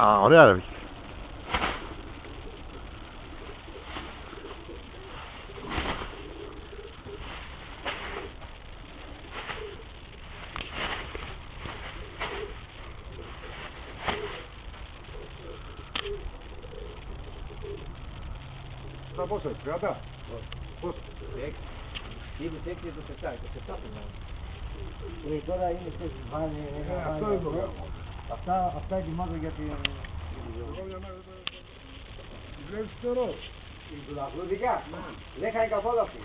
Α, ωραία ρε. Στα πόσα, 30. Πώς? 6. 26 και 27. 27 είναι. Τώρα είναι σε βάνε. Αυτό είναι το γάμο. Αυτά ετοιμάζω για την. Βλέπεις τώρα. Του λαφρούδικα. Δεν κάνει καθόλου αυτή.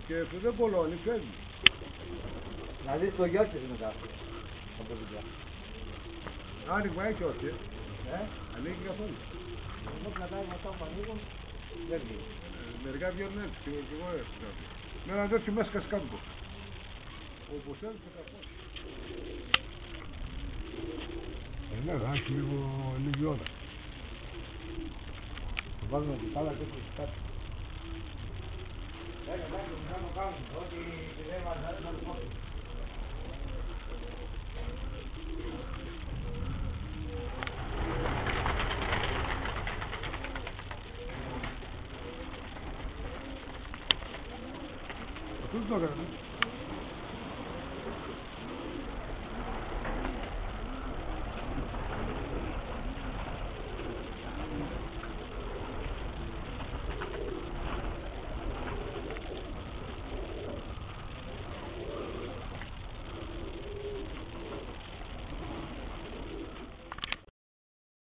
Και που δεν πολλώνει, φεύγει. Να δεις το γιο της μετά. Από δίπλα. Άνοιγμα έχει όχι. Ανοίγει καθόλου. Ενώ κρατάει μετά που ανοίγουν, δεν βγει. Μερικά βγαίνουν έτσι, και εγώ έτσι κάτι. Με ένα τέτοιο μέσα κασκάμπο. Όπως έλειψε καθόλου. Ναι, θα έχει λίγη ώρα. Θα βάλουμε την πάλα και έτσι κάτι. Εντάξει, να κάνουμε, ό,τι δεν μας αρέσει να το πω. Αυτό το έκανε.